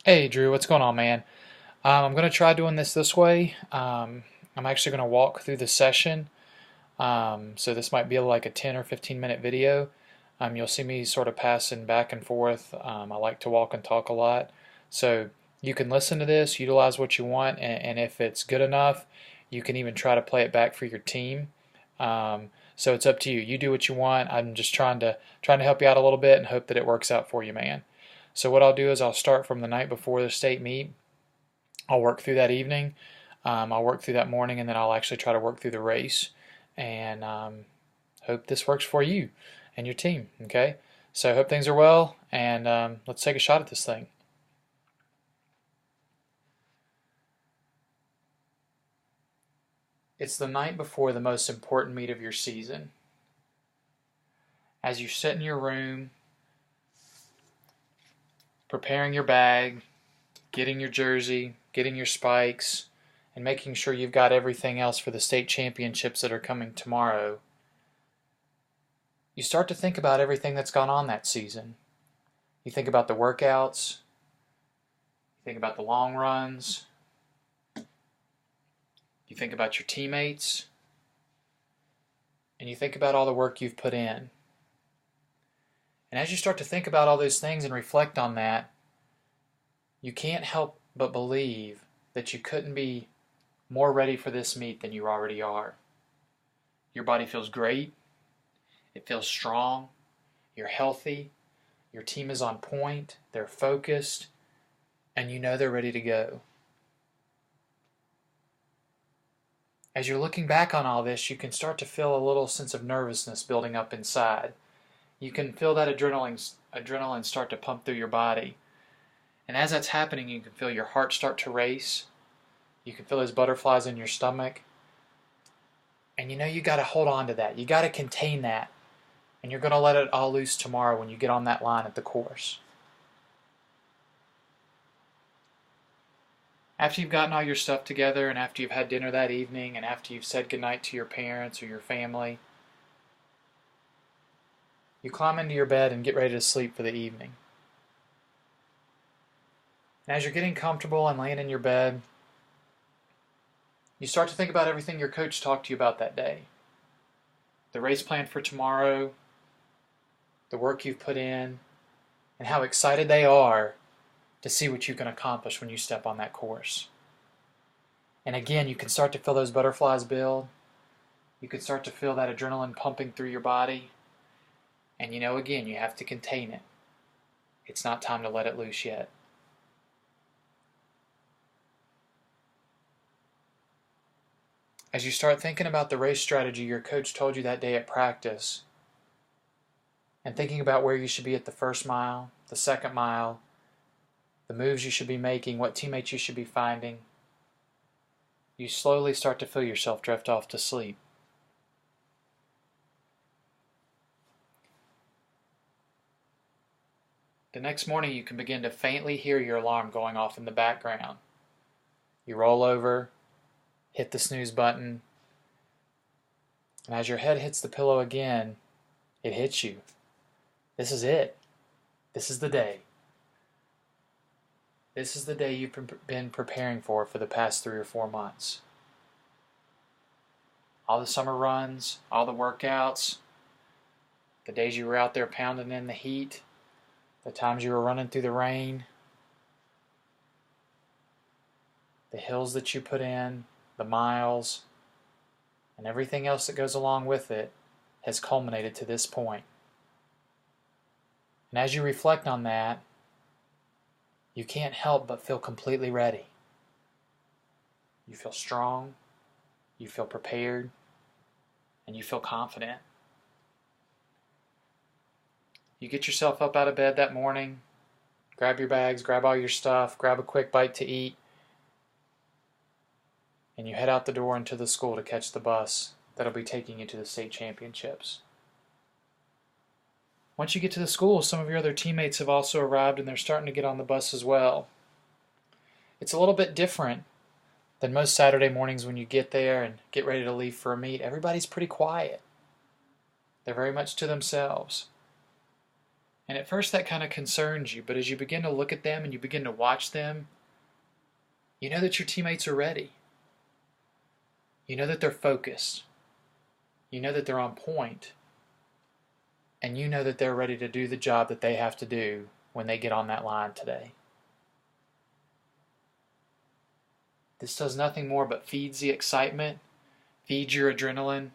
Hey Drew, what's going on, man? I'm going to try doing this way. I'm actually going to walk through the session. So this might be like a 10 or 15-minute video. You'll see me sort of passing back and forth. I like to walk and talk a lot. So you can listen to this, utilize what you want, and if it's good enough, you can even try to play it back for your team. So it's up to you. You do what you want. I'm just trying to help you out a little bit and hope that it works out for you, man. So what I'll do is I'll start from the night before the state meet. I'll work through that evening. I'll work through that morning, and then I'll actually try to work through the race. And hope this works for you and your team. Okay. So I hope things are well, and let's take a shot at this thing. It's the night before the most important meet of your season. As you sit in your room, preparing your bag, getting your jersey, getting your spikes, and making sure you've got everything else for the state championships that are coming tomorrow, you start to think about everything that's gone on that season. You think about the workouts, you think about the long runs, you think about your teammates, and you think about all the work you've put in. And as you start to think about all those things and reflect on that, you can't help but believe that you couldn't be more ready for this meet than you already are. Your body feels great. It feels strong. You're healthy. Your team is on point. They're focused. And you know they're ready to go. As you're looking back on all this, you can start to feel a little sense of nervousness building up inside. You can feel that adrenaline start to pump through your body. And as that's happening, you can feel your heart start to race. You can feel those butterflies in your stomach. And you know you got to hold on to that. You got to contain that. And you're going to let it all loose tomorrow when you get on that line at the course. After you've gotten all your stuff together, and after you've had dinner that evening, and after you've said goodnight to your parents or your family, you climb into your bed and get ready to sleep for the evening. And as you're getting comfortable and laying in your bed, you start to think about everything your coach talked to you about that day. The race plan for tomorrow, the work you've put in, and how excited they are to see what you can accomplish when you step on that course. And again, you can start to feel those butterflies build. You can start to feel that adrenaline pumping through your body. And you know, again, you have to contain it. It's not time to let it loose yet. As you start thinking about the race strategy your coach told you that day at practice, and thinking about where you should be at the first mile, the second mile, the moves you should be making, what teammates you should be finding, you slowly start to feel yourself drift off to sleep. The next morning you can begin to faintly hear your alarm going off in the background. You roll over, hit the snooze button, and as your head hits the pillow again, it hits you. This is it. This is the day. This is the day you've been preparing for the past 3 or 4 months. All the summer runs, all the workouts, the days you were out there pounding in the heat, the times you were running through the rain, the hills that you put in, the miles, and everything else that goes along with it has culminated to this point. And as you reflect on that, you can't help but feel completely ready. You feel strong, you feel prepared, and you feel confident. You get yourself up out of bed that morning, grab your bags, grab all your stuff, grab a quick bite to eat, and you head out the door into the school to catch the bus that'll be taking you to the state championships. Once you get to the school, some of your other teammates have also arrived and they're starting to get on the bus as well. It's a little bit different than most Saturday mornings when you get there and get ready to leave for a meet. Everybody's pretty quiet. They're very much to themselves. And at first that kind of concerns you, but as you begin to look at them and you begin to watch them, you know that your teammates are ready. You know that they're focused. You know that they're on point. And you know that they're ready to do the job that they have to do when they get on that line today. This does nothing more but feeds the excitement, feeds your adrenaline,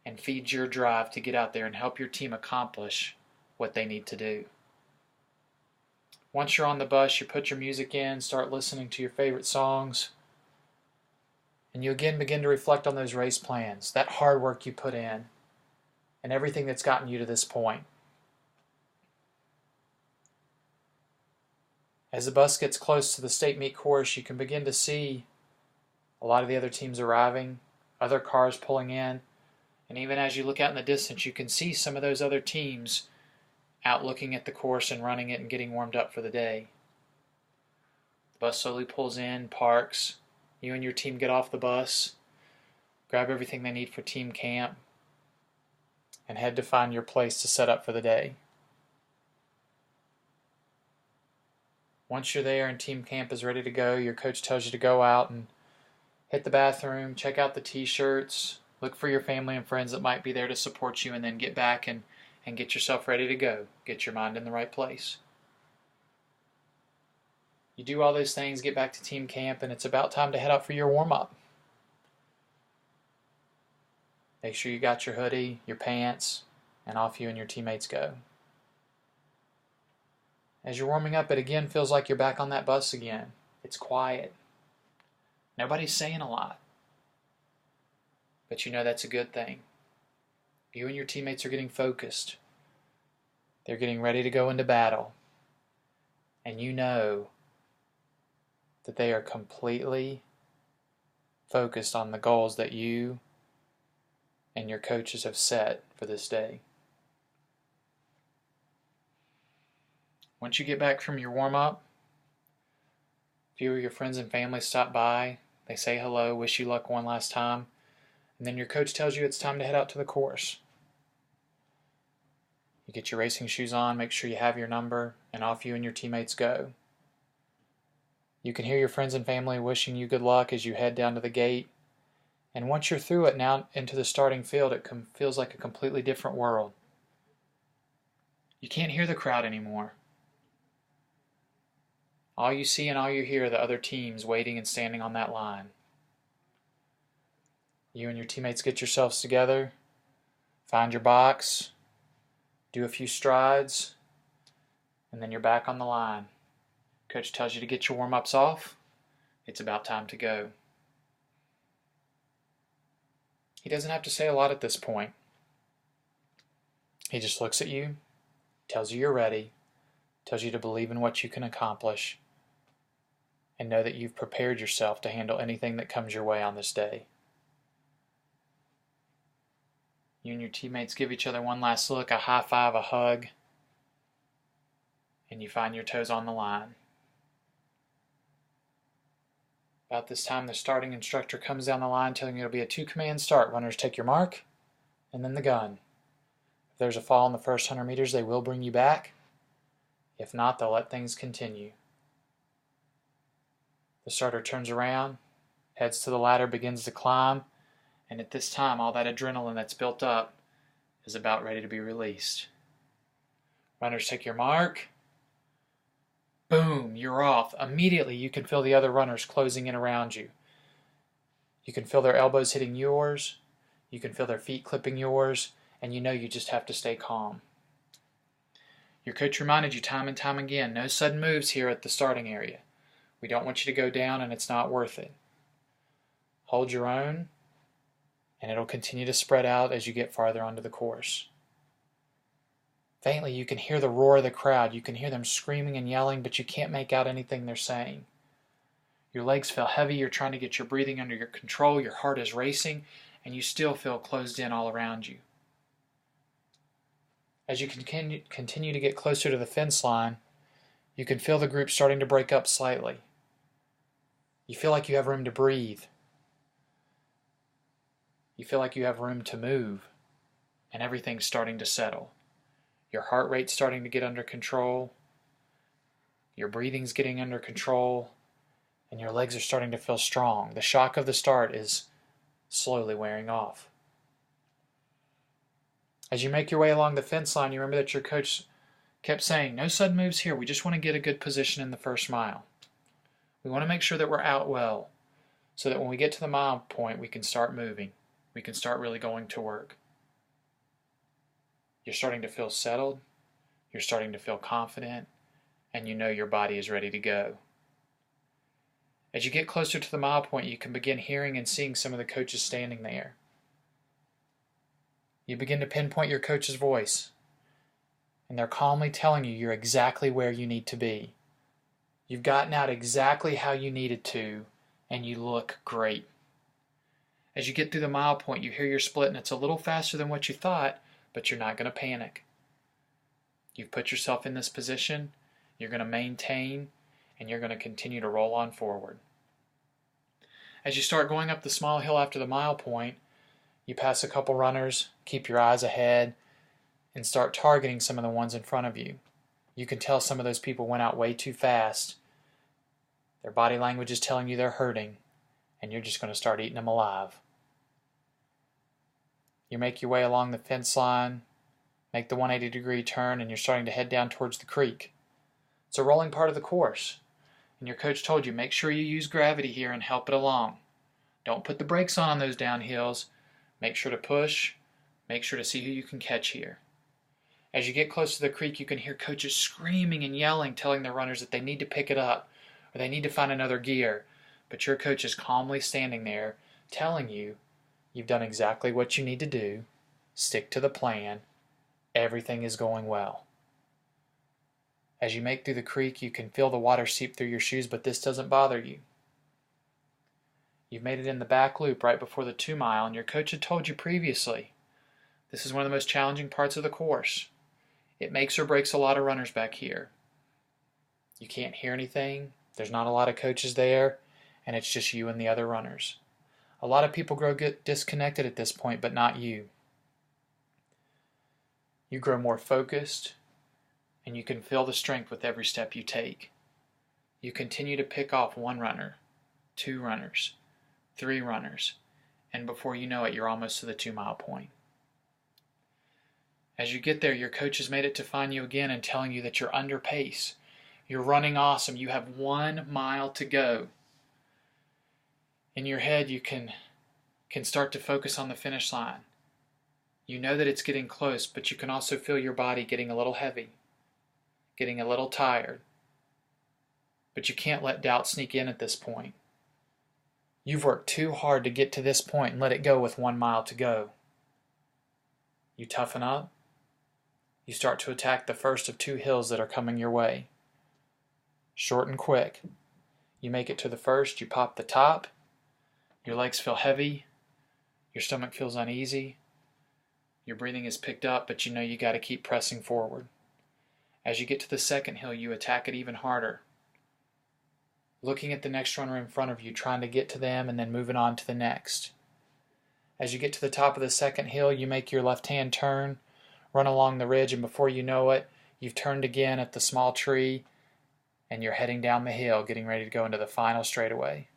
and feeds your drive to get out there and help your team accomplish what they need to do. Once you're on the bus, you put your music in, start listening to your favorite songs, and you again begin to reflect on those race plans, that hard work you put in, and everything that's gotten you to this point. As the bus gets close to the state meet course, you can begin to see a lot of the other teams arriving, other cars pulling in, and even as you look out in the distance, you can see some of those other teams out looking at the course and running it and getting warmed up for the day. The bus slowly pulls in, parks. You and your team get off the bus, grab everything they need for team camp, and head to find your place to set up for the day. Once you're there and team camp is ready to go, your coach tells you to go out and hit the bathroom, check out the t-shirts, look for your family and friends that might be there to support you, and then get back and get yourself ready to go. Get your mind in the right place. You do all those things, get back to team camp, and it's about time to head out for your warm-up. Make sure you got your hoodie, your pants, and off you and your teammates go. As you're warming up, it again feels like you're back on that bus again. It's quiet. Nobody's saying a lot. But you know that's a good thing. You and your teammates are getting focused. They're getting ready to go into battle. And you know that they are completely focused on the goals that you and your coaches have set for this day. Once you get back from your warm-up, a few of your friends and family stop by. They say hello, wish you luck one last time, and then your coach tells you it's time to head out to the course. You get your racing shoes on, make sure you have your number, and off you and your teammates go. You can hear your friends and family wishing you good luck as you head down to the gate, and once you're through it now into the starting field, it feels like a completely different world. You can't hear the crowd anymore. All you see and all you hear are the other teams waiting and standing on that line. You and your teammates get yourselves together, find your box, do a few strides, and then you're back on the line. Coach tells you to get your warm-ups off. It's about time to go. He doesn't have to say a lot at this point. He just looks at you, tells you you're ready, tells you to believe in what you can accomplish, and know that you've prepared yourself to handle anything that comes your way on this day. You and your teammates give each other one last look, a high five, a hug, and you find your toes on the line. About this time, the starting instructor comes down the line telling you it'll be a 2-command start. Runners take your mark, and then the gun. If there's a fall in the first 100 meters, they will bring you back. If not, they'll let things continue. The starter turns around, heads to the ladder, begins to climb, and at this time, all that adrenaline that's built up is about ready to be released. Runners take your mark. Boom, you're off. Immediately, you can feel the other runners closing in around you. You can feel their elbows hitting yours. You can feel their feet clipping yours, and you know you just have to stay calm. Your coach reminded you time and time again, no sudden moves here at the starting area. We don't want you to go down, and it's not worth it. Hold your own, and it'll continue to spread out as you get farther onto the course. Faintly, you can hear the roar of the crowd. You can hear them screaming and yelling, but you can't make out anything they're saying. Your legs feel heavy. You're trying to get your breathing under your control. Your heart is racing, and you still feel closed in all around you. As you continue to get closer to the fence line, you can feel the group starting to break up slightly. You feel like you have room to breathe. You feel like you have room to move, and everything's starting to settle. Your heart rate's starting to get under control. Your breathing's getting under control. And your legs are starting to feel strong. The shock of the start is slowly wearing off. As you make your way along the fence line, you remember that your coach kept saying, no sudden moves here. We just want to get a good position in the first mile. We want to make sure that we're out well so that when we get to the mile point, we can start moving. We can start really going to work. You're starting to feel settled. You're starting to feel confident. And you know your body is ready to go. As you get closer to the mile point, you can begin hearing and seeing some of the coaches standing there. You begin to pinpoint your coach's voice, and they're calmly telling you you're exactly where you need to be. You've gotten out exactly how you needed to, and you look great. As you get through the mile point, you hear your split, and it's a little faster than what you thought, but you're not going to panic. You've put yourself in this position, you're going to maintain, and you're going to continue to roll on forward. As you start going up the small hill after the mile point, you pass a couple runners, keep your eyes ahead, and start targeting some of the ones in front of you. You can tell some of those people went out way too fast. Their body language is telling you they're hurting, and you're just going to start eating them alive. You make your way along the fence line, make the 180-degree turn, and you're starting to head down towards the creek. It's a rolling part of the course, and your coach told you, make sure you use gravity here and help it along. Don't put the brakes on those downhills. Make sure to push. Make sure to see who you can catch here. As you get close to the creek, you can hear coaches screaming and yelling, telling their runners that they need to pick it up or they need to find another gear. But your coach is calmly standing there telling you you've done exactly what you need to do. Stick to the plan. Everything is going well. As you make through the creek, you can feel the water seep through your shoes, but this doesn't bother you. You've made it in the back loop right before the 2 mile, and your coach had told you previously, this is one of the most challenging parts of the course. It makes or breaks a lot of runners back here. You can't hear anything, there's not a lot of coaches there, and it's just you and the other runners. A lot of people get disconnected at this point, but not you. You grow more focused, and you can feel the strength with every step you take. You continue to pick off 1 runner, 2 runners, 3 runners, and before you know it, you're almost to the 2 mile point. As you get there, your coach has made it to find you again and telling you that you're under pace. You're running awesome. You have 1 mile to go. In your head, you can start to focus on the finish line. You know that it's getting close, but you can also feel your body getting a little heavy, getting a little tired. But you can't let doubt sneak in at this point. You've worked too hard to get to this point and let it go with 1 mile to go. You toughen up. You start to attack the first of 2 hills that are coming your way. Short and quick. You make it to the first, you pop the top. Your legs feel heavy. Your stomach feels uneasy. Your breathing is picked up, but you know you got to keep pressing forward. As you get to the second hill, you attack it even harder. Looking at the next runner in front of you, trying to get to them, and then moving on to the next. As you get to the top of the second hill, you make your left-hand turn, run along the ridge, and before you know it, you've turned again at the small tree, and you're heading down the hill, getting ready to go into the final straightaway.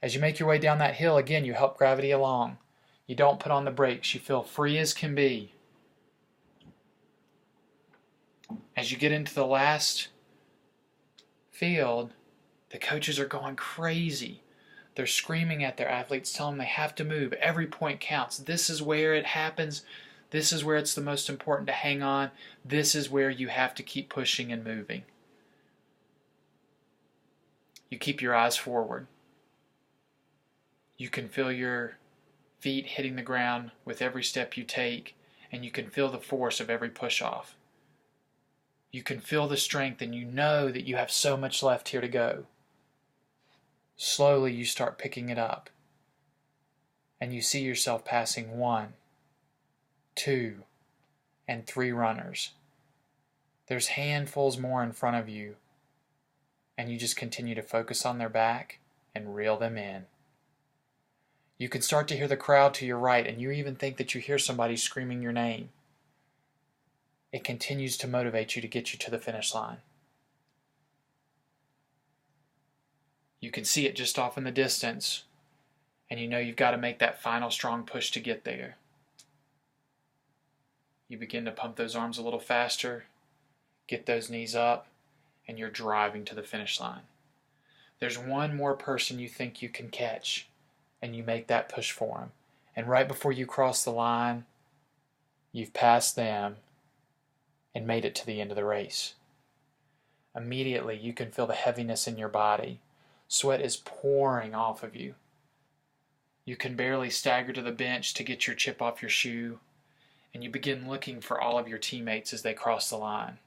As you make your way down that hill, again, you help gravity along. You don't put on the brakes. You feel free as can be. As you get into the last field, the coaches are going crazy. They're screaming at their athletes, telling them they have to move. Every point counts. This is where it happens. This is where it's the most important to hang on. This is where you have to keep pushing and moving. You keep your eyes forward. You can feel your feet hitting the ground with every step you take, and you can feel the force of every push-off. You can feel the strength, and you know that you have so much left here to go. Slowly you start picking it up, and you see yourself passing 1, 2, and 3 runners. There's handfuls more in front of you, and you just continue to focus on their back and reel them in. You can start to hear the crowd to your right, and you even think that you hear somebody screaming your name. it continues to motivate you to get you to the finish line. You can see it just off in the distance, and you know you've got to make that final strong push to get there. You begin to pump those arms a little faster, get those knees up, and you're driving to the finish line. There's one more person you think you can catch, and you make that push for them. And right before you cross the line, you've passed them and made it to the end of the race. Immediately, you can feel the heaviness in your body. Sweat is pouring off of you. You can barely stagger to the bench to get your chip off your shoe, and you begin looking for all of your teammates as they cross the line.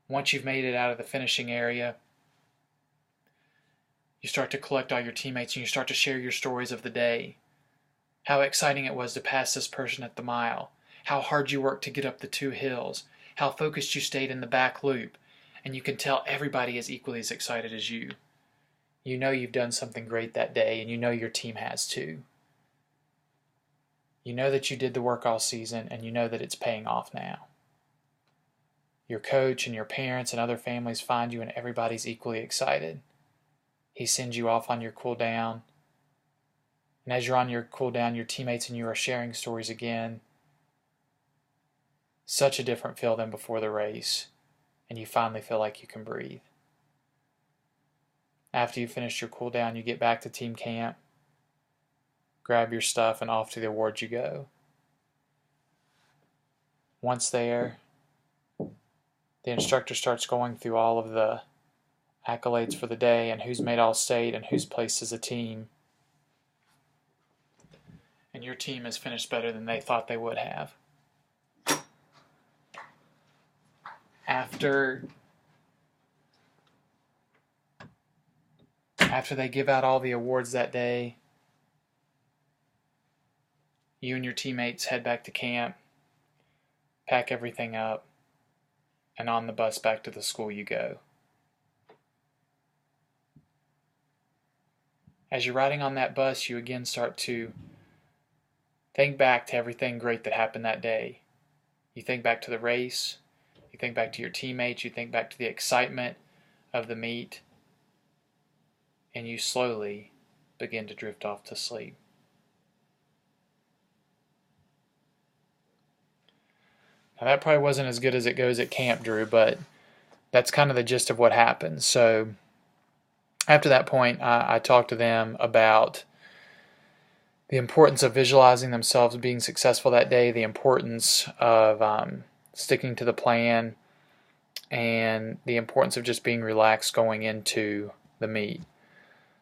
Once you've made it out of the finishing area, you start to collect all your teammates and you start to share your stories of the day. How exciting it was to pass this person at the mile. How hard you worked to get up the 2 hills. How focused you stayed in the back loop. And you can tell everybody is equally as excited as you. You know you've done something great that day, and you know your team has too. You know that you did the work all season, and you know that it's paying off now. Your coach and your parents and other families find you, and everybody's equally excited. He sends you off on your cool down. And as you're on your cool down, your teammates and you are sharing stories again. Such a different feel than before the race, and you finally feel like you can breathe. After you finish your cool down, you get back to team camp, grab your stuff, and off to the awards you go. Once there, the instructor starts going through all of the accolades for the day and who's made All-State and who's placed as a team. And your team has finished better than they thought they would have. After they give out all the awards that day, you and your teammates head back to camp, pack everything up, and on the bus back to the school you go. As you're riding on that bus, you again start to think back to everything great that happened that day. You think back to the race, you think back to your teammates, you think back to the excitement of the meet, and you slowly begin to drift off to sleep. Now that probably wasn't as good as it goes at camp, Drew, but that's kind of the gist of what happened. So after that point, I talked to them about the importance of visualizing themselves being successful that day, the importance of sticking to the plan, and the importance of just being relaxed going into the meet.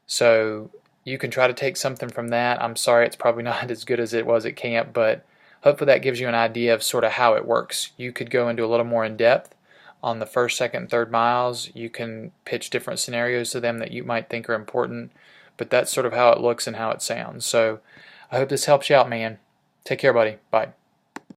So you can try to take something from that. I'm sorry it's probably not as good as it was at camp, but hopefully that gives you an idea of sort of how it works. You could go into a little more in depth on the first, second, and third miles. You can pitch different scenarios to them that you might think are important, but that's sort of how it looks and how it sounds. So I hope this helps you out, man. Take care, buddy. Bye.